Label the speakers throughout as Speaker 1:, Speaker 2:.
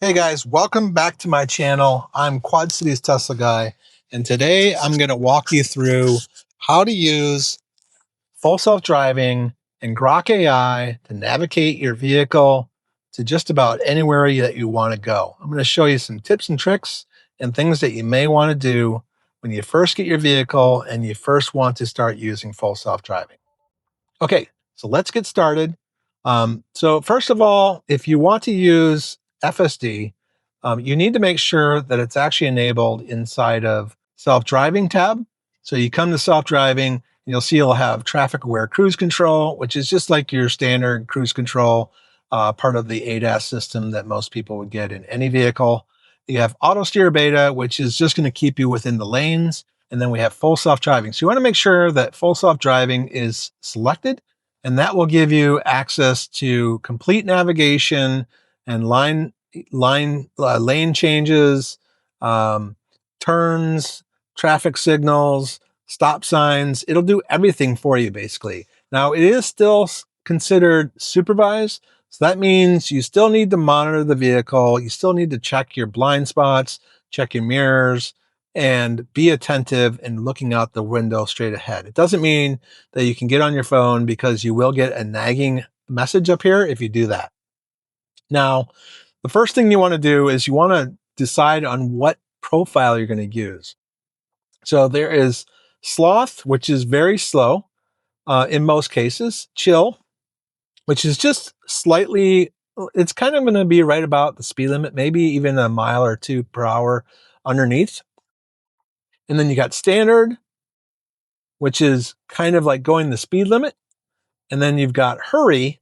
Speaker 1: Hey guys, welcome back to my channel. I'm Quad Cities Tesla Guy, and today I'm going to walk you through how to use full self-driving and Grok AI to navigate your vehicle to just about anywhere that you want to go. I'm going to show you some tips and tricks and things that you may want to do when you first get your vehicle and you first want to start using full self-driving. Okay, so let's get started. So first of all, if you want to use FSD, you need to make sure that it's actually enabled inside of self-driving tab. So you come to self-driving, and you'll see you'll have traffic aware cruise control, which is just like your standard cruise control, part of the ADAS system that most people would get in any vehicle. You have auto steer beta, which is just going to keep you within the lanes. And then we have full self-driving. So you want to make sure that full self-driving is selected, and that will give you access to complete navigation and lane changes, turns, traffic signals, stop signs. It'll do everything for you basically. Now it is still considered supervised. So that means you still need to monitor the vehicle. You still need to check your blind spots, check your mirrors, and be attentive and looking out the window straight ahead. It doesn't mean that you can get on your phone, because you will get a nagging message up here if you do that. Now, the first thing you want to do is you want to decide on what profile you're going to use. So there is Sloth, which is very slow in most cases, Chill, which is just slightly, it's kind of going to be right about the speed limit, maybe even a mile or two per hour underneath. And then you got Standard, which is kind of like going the speed limit. And then you've got Hurry,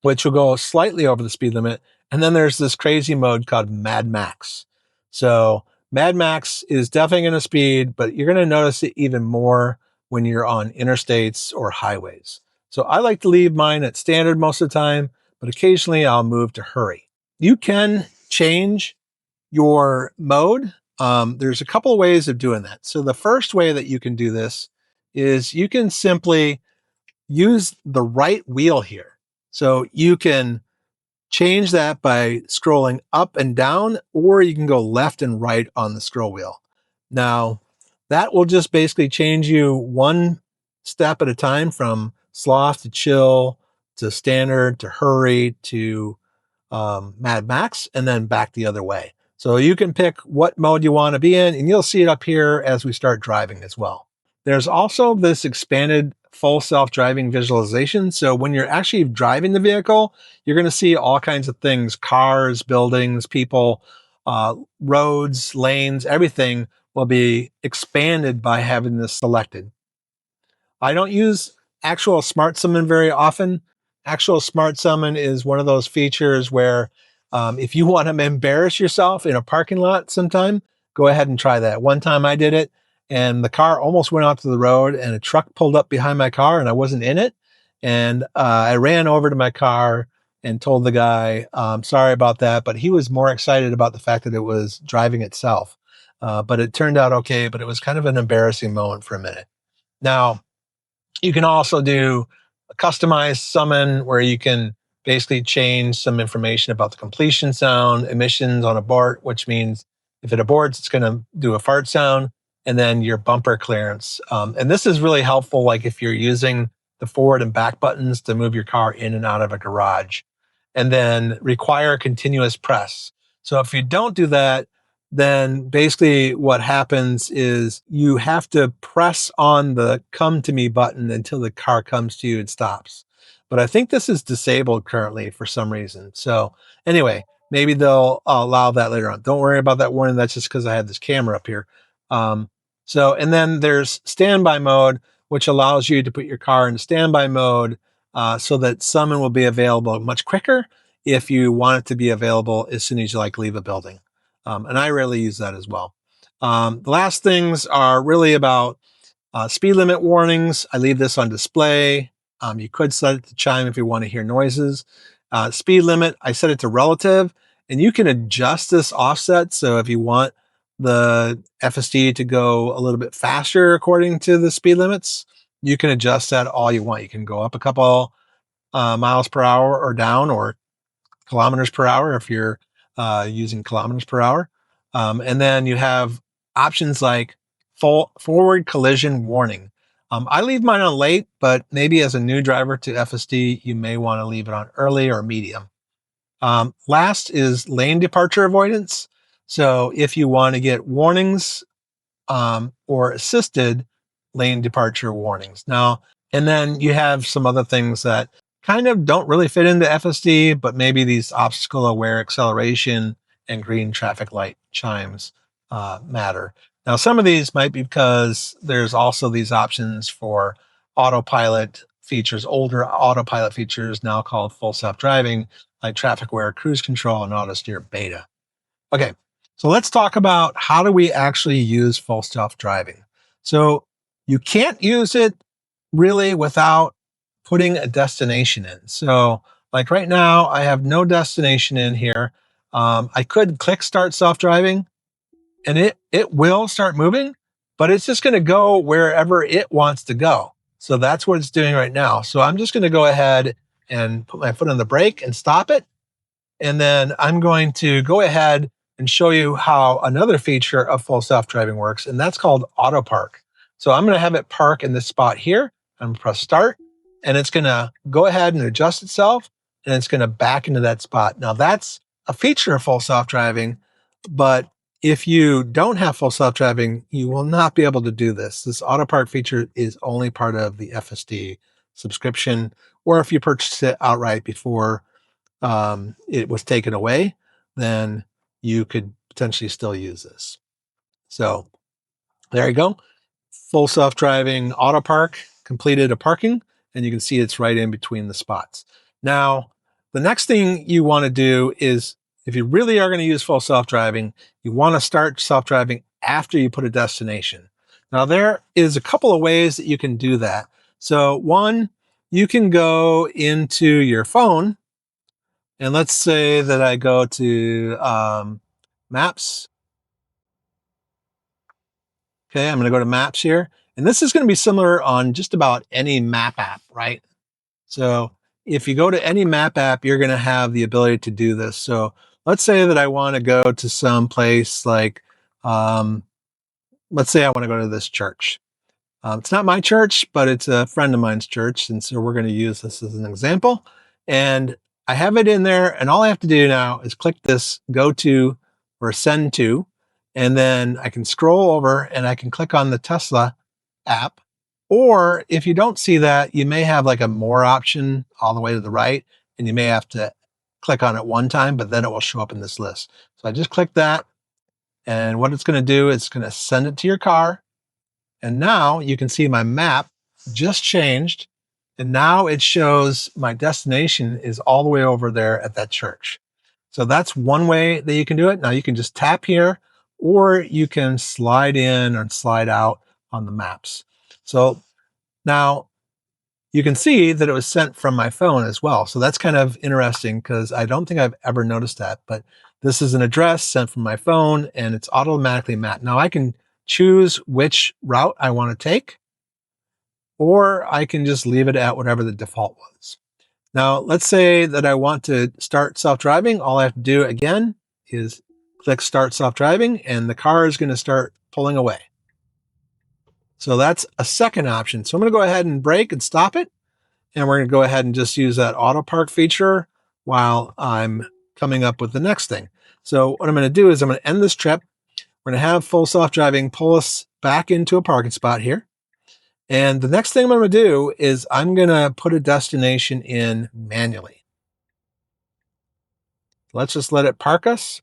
Speaker 1: which will go slightly over the speed limit. And then there's this crazy mode called Mad Max. So Mad Max is definitely going to speed, but you're going to notice it even more when you're on interstates or highways. So I like to leave mine at Standard most of the time, but occasionally I'll move to Hurry. You can change your mode. There's a couple of ways of doing that. So the first way that you can do this is you can simply use the right wheel here. So you can change that by scrolling up and down, or you can go left and right on the scroll wheel. Now, that will just basically change you one step at a time, from Sloth to Chill to Standard to Hurry to Mad Max, and then back the other way. So you can pick what mode you want to be in, and you'll see it up here as we start driving as well. There's also this expanded full self-driving visualization. So when you're actually driving the vehicle, you're going to see all kinds of things: cars, buildings, people, roads, lanes, everything will be expanded by having this selected. I don't use actual smart summon very often. Actual smart summon is one of those features where if you want to embarrass yourself in a parking lot sometime, go ahead and try that. One time I did it, and the car almost went out to the road, and a truck pulled up behind my car, and I wasn't in it. And I ran over to my car and told the guy, sorry about that. But he was more excited about the fact that it was driving itself. But it turned out okay, but it was kind of an embarrassing moment for a minute. Now, you can also do a customized summon, where you can basically change some information about the completion sound, emissions on abort, which means if it aborts, it's going to do a fart sound, and then your bumper clearance. And this is really helpful, like if you're using the forward and back buttons to move your car in and out of a garage. And then require continuous press. So if you don't do that, then basically what happens is you have to press on the come to me button until the car comes to you and stops. But I think this is disabled currently for some reason. So anyway, maybe they'll allow that later on. Don't worry about that warning. That's just because I had this camera up here. And then there's standby mode, which allows you to put your car in standby mode so that summon will be available much quicker if you want it to be available as soon as you leave a building. And I rarely use that as well. The last things are really about speed limit warnings. I leave this on display. You could set it to chime if you want to hear noises. Speed limit, I set it to relative, and you can adjust this offset. So if you want the FSD to go a little bit faster according to the speed limits, you can adjust that all you want. You can go up a couple miles per hour or down, or kilometers per hour if you're using kilometers per hour. And then you have options like forward collision warning. I leave mine on late, but maybe as a new driver to FSD, you may want to leave it on early or medium. Last is lane departure avoidance. So if you want to get warnings or assisted lane departure warnings. Now, and then you have some other things that kind of don't really fit into FSD, but maybe these obstacle aware acceleration and green traffic light chimes matter. Now, some of these might be because there's also these options for autopilot features, older autopilot features now called full self-driving, like traffic aware cruise control and auto steer beta. Okay, so let's talk about how do we actually use full self-driving. So you can't use it really without putting a destination in. So like right now, I have no destination in here. I could click start self-driving and it will start moving, but it's just going to go wherever it wants to go. So that's what it's doing right now. So I'm just going to go ahead and put my foot on the brake and stop it. And then I'm going to go ahead and show you how another feature of full self-driving works, and that's called Autopark. So I'm going to have it park in this spot here. I'm going to press start, and it's going to go ahead and adjust itself, and it's going to back into that spot. Now that's a feature of full self-driving, but if you don't have full self-driving, you will not be able to do this. This Autopark feature is only part of the FSD subscription, or if you purchase it outright before it was taken away, then you could potentially still use this. So there you go. Full self-driving Autopark completed a parking, and you can see it's right in between the spots. Now, the next thing you want to do is, if you really are going to use full self-driving, you want to start self-driving after you put a destination. Now, there is a couple of ways that you can do that. So one, you can go into your phone, and let's say that I go to Maps. Okay, I'm going to go to Maps here. And this is going to be similar on just about any map app, right? So if you go to any map app, you're going to have the ability to do this. So let's say that I want to go to some place like, let's say I want to go to this church. It's not my church, but it's a friend of mine's church. And so we're going to use this as an example. And I have it in there. And all I have to do now is click this go to or send to. And then I can scroll over and I can click on the Tesla app. Or if you don't see that, you may have like a more option all the way to the right. And you may have to click on it one time, but then it will show up in this list. So I just click that. And what it's going to do is it's going to send it to your car. And now you can see my map just changed. And now it shows my destination is all the way over there at that church. So that's one way that you can do it. Now you can just tap here, or you can slide in or slide out on the maps. So now you can see that it was sent from my phone as well. So that's kind of interesting because I don't think I've ever noticed that, but this is an address sent from my phone and it's automatically mapped. Now I can choose which route I want to take, or I can just leave it at whatever the default was. Now, let's say that I want to start self-driving. All I have to do again is click start self-driving and the car is going to start pulling away. So that's a second option. So I'm going to go ahead and brake and stop it. And we're going to go ahead and just use that auto park feature while I'm coming up with the next thing. So what I'm going to do is I'm going to end this trip. We're going to have full self-driving pull us back into a parking spot here. And the next thing I'm going to do is I'm going to put a destination in manually. Let's just let it park us.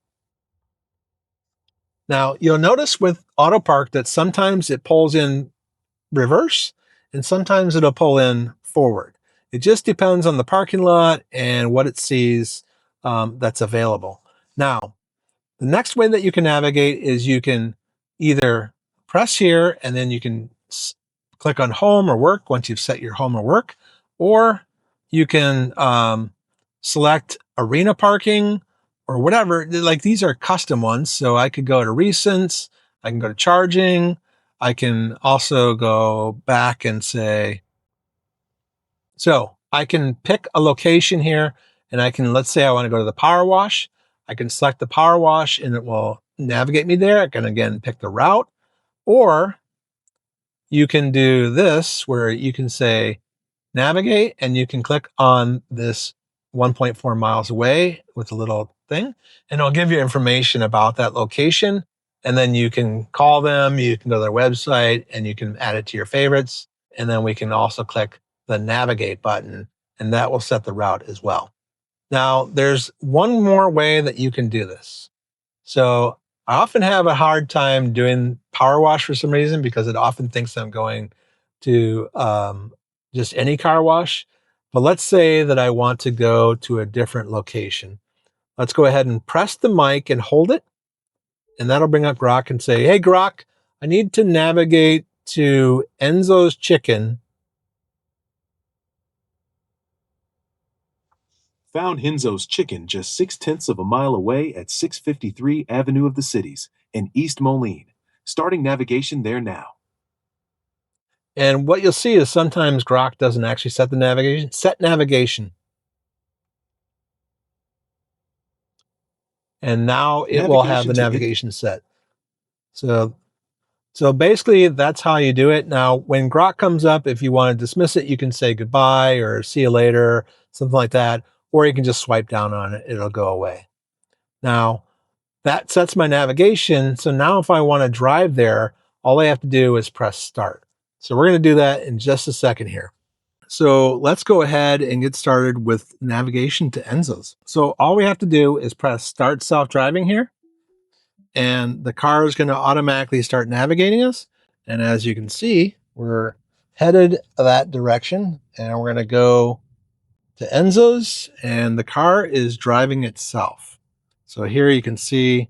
Speaker 1: Now, you'll notice with auto park that sometimes it pulls in reverse and sometimes it'll pull in forward. It just depends on the parking lot and what it sees that's available. Now, the next way that you can navigate is you can either press here and then you can click on home or work once you've set your home or work, or you can select arena parking or whatever. Like these are custom ones. So I could go to recents, I can go to charging. I can also go back and say, so I can pick a location here and I can, let's say I want to go to the power wash. I can select the power wash and it will navigate me there. I can again pick the route, or you can do this where you can say navigate and you can click on this 1.4 miles away with a little thing and it'll give you information about that location. And then you can call them, you can go to their website and you can add it to your favorites. And then we can also click the navigate button and that will set the route as well. Now, there's one more way that you can do this. So I often have a hard time doing power wash for some reason because it often thinks I'm going to just any car wash. But let's say that I want to go to a different location. Let's go ahead and press the mic and hold it. And that'll bring up Grok and say, hey, Grok, I need to navigate to Enzo's Chicken.
Speaker 2: Found Henzo's Chicken just 0.6 of a mile away at 653 Avenue of the Cities in East Moline. Starting navigation there now.
Speaker 1: And what you'll see is sometimes Grok doesn't actually set the navigation. Set navigation. And now it will have the navigation set. So basically that's how you do it. Now, when Grok comes up, if you want to dismiss it, you can say goodbye or see you later, something like that. Or you can just swipe down on it. It'll go away. Now, that sets my navigation. So now if I want to drive there, all I have to do is press start. So we're going to do that in just a second here. So let's go ahead and get started with navigation to Enzo's. So all we have to do is press start self-driving here. And the car is going to automatically start navigating us. And as you can see, we're headed that direction and we're going to go to Enzo's and the car is driving itself. So here you can see,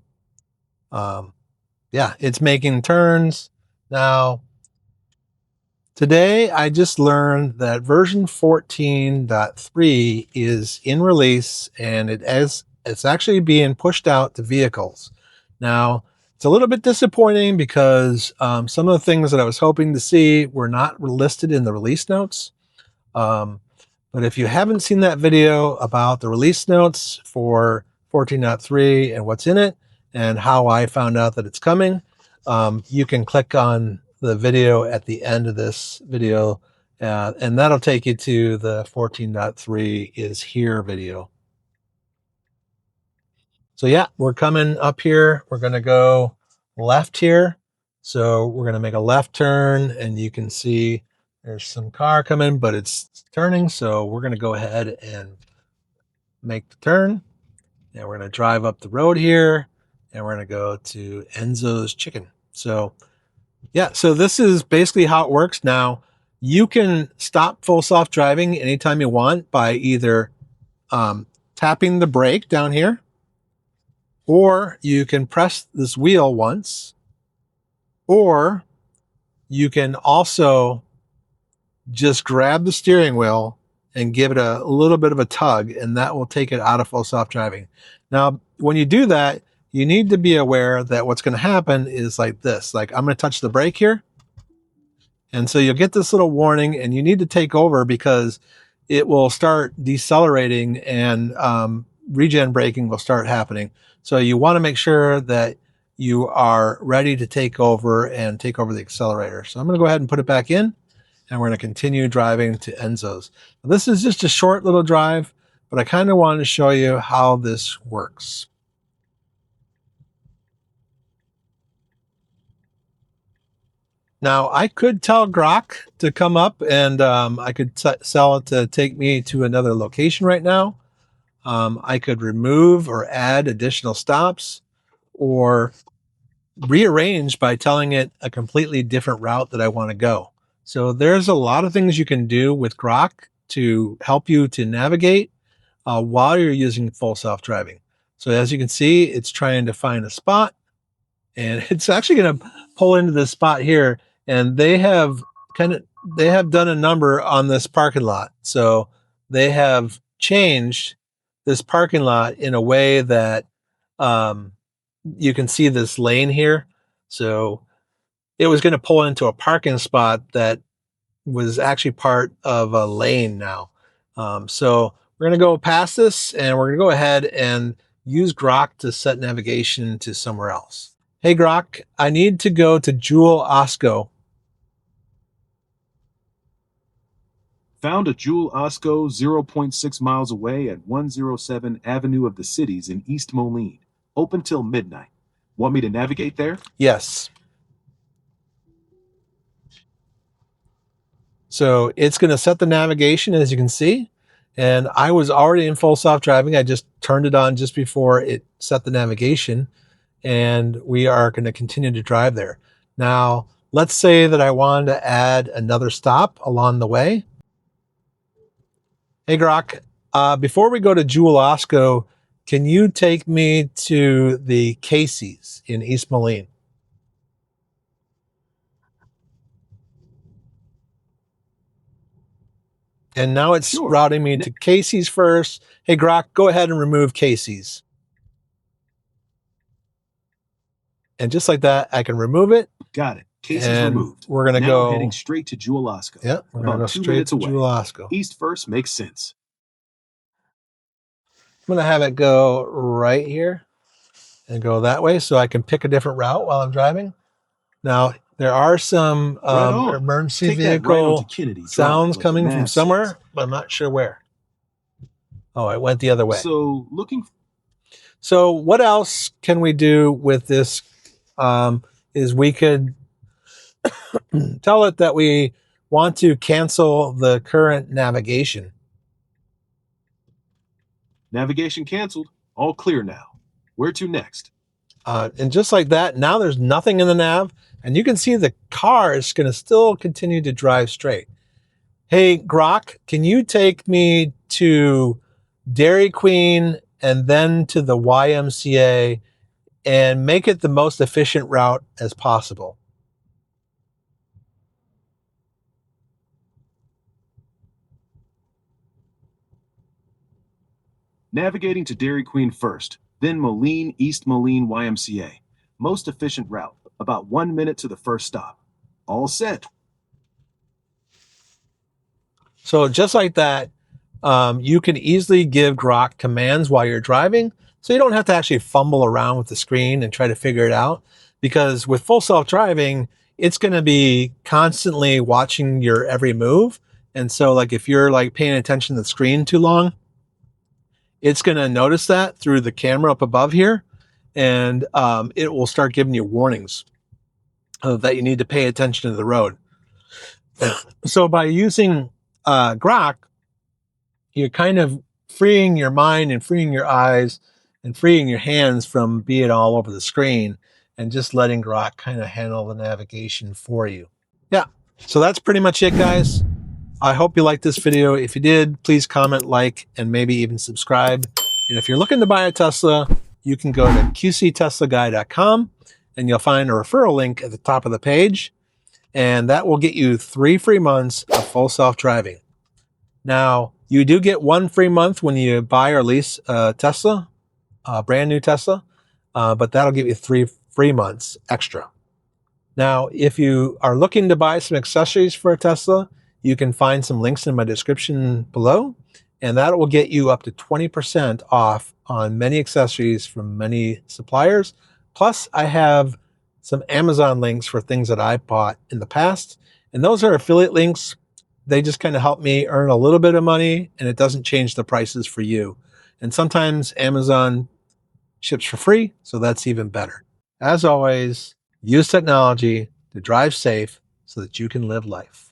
Speaker 1: yeah, it's making turns. Now, today I just learned that version 14.3 is in release and it's actually being pushed out to vehicles. Now, it's a little bit disappointing because some of the things that I was hoping to see were not listed in the release notes. But if you haven't seen that video about the release notes for 14.3 and what's in it and how I found out that it's coming, you can click on the video at the end of this video and that'll take you to the 14.3 is here video. So yeah, we're coming up here. We're going to go left here. So we're going to make a left turn and you can see there's some car coming, but it's turning. So we're going to go ahead and make the turn. And we're going to drive up the road here and we're going to go to Enzo's Chicken. So yeah, so this is basically how it works. Now you can stop full self-driving anytime you want by either tapping the brake down here, or you can press this wheel once, or you can also just grab the steering wheel and give it a little bit of a tug, and that will take it out of full self-driving. Now, when you do that, you need to be aware that what's going to happen is like this. Like I'm going to touch the brake here. And so you'll get this little warning and you need to take over because it will start decelerating and regen braking will start happening. So you want to make sure that you are ready to take over and take over the accelerator. So I'm going to go ahead and put it back in and we're going to continue driving to Enzo's. This is just a short little drive, but I kind of wanted to show you how this works. Now, I could tell Grok to come up and I could tell it to take me to another location right now. I could remove or add additional stops or rearrange by telling it a completely different route that I want to go. So there's a lot of things you can do with Grok to help you to navigate while you're using full self-driving. So as you can see, it's trying to find a spot and it's actually going to pull into this spot here. And they have done a number on this parking lot. So they have changed this parking lot in a way that you can see this lane here. So it was going to pull into a parking spot that was actually part of a lane now. So we're going to go past this and we're going to go ahead and use Grok to set navigation to somewhere else. Hey Grok, I need to go to Jewel Osco.
Speaker 2: Found a Jewel Osco 0.6 miles away at 107 Avenue of the Cities in East Moline. Open till midnight. Want me to navigate there?
Speaker 1: Yes. So it's going to set the navigation, as you can see. And I was already in full self-driving. I just turned it on just before it set the navigation. And we are going to continue to drive there. Now, let's say that I wanted to add another stop along the way. Hey, Grok, before we go to Jewel Osco, can you take me to the Casey's in East Moline? And now it's
Speaker 2: Sure.
Speaker 1: routing me to Casey's first. Hey, Grok, go ahead and remove Casey's. And just like that, I can remove it.
Speaker 2: Got it. Casey's
Speaker 1: and
Speaker 2: removed.
Speaker 1: We're going to
Speaker 2: now
Speaker 1: go
Speaker 2: heading straight to Jewel Osco.
Speaker 1: Yeah, we're going to go
Speaker 2: 2
Speaker 1: straight
Speaker 2: minutes
Speaker 1: to
Speaker 2: away.
Speaker 1: Jewel Osco.
Speaker 2: East first makes sense.
Speaker 1: I'm going to have it go right here and go that way so I can pick a different route while I'm driving. Now, there are some emergency
Speaker 2: Take that
Speaker 1: vehicle
Speaker 2: right onto Kennedy
Speaker 1: sounds
Speaker 2: Drive, like the
Speaker 1: coming from
Speaker 2: map
Speaker 1: somewhere,
Speaker 2: says.
Speaker 1: but I'm not sure where. Oh, it went the other way. So what else can we do with this? Is we could tell it that we want to cancel the current navigation.
Speaker 2: Navigation canceled. All clear now. Where to next?
Speaker 1: And just like that, now there's nothing in the nav, and you can see the car is going to still continue to drive straight. Hey, Grok, can you take me to Dairy Queen and then to the YMCA and make it the most efficient route as possible?
Speaker 2: Navigating to Dairy Queen first, then Moline East Moline YMCA. Most efficient route, about 1 minute to the first stop. All set.
Speaker 1: So just like that, you can easily give Grok commands while you're driving, so you don't have to actually fumble around with the screen and try to figure it out. Because with full self-driving, it's going to be constantly watching your every move. And so like if you're like paying attention to the screen too long, it's going to notice that through the camera up above here, and it will start giving you warnings that you need to pay attention to the road. So by using Grok, you're kind of freeing your mind and freeing your eyes and freeing your hands from being all over the screen and just letting Grok kind of handle the navigation for you. Yeah, so that's pretty much it, guys. I hope you liked this video. If you did, please comment, like, and maybe even subscribe. And if you're looking to buy a Tesla, you can go to qcteslaguy.com and you'll find a referral link at the top of the page. And that will get you 3 free months of full self-driving. Now, you do get 1 free month when you buy or lease a Tesla, a brand new Tesla, but that'll give you 3 free months extra. Now, if you are looking to buy some accessories for a Tesla, you can find some links in my description below, and that will get you up to 20% off on many accessories from many suppliers. Plus, I have some Amazon links for things that I bought in the past, and those are affiliate links. They just kind of help me earn a little bit of money, and it doesn't change the prices for you. And sometimes Amazon ships for free, so that's even better. As always, use technology to drive safe so that you can live life.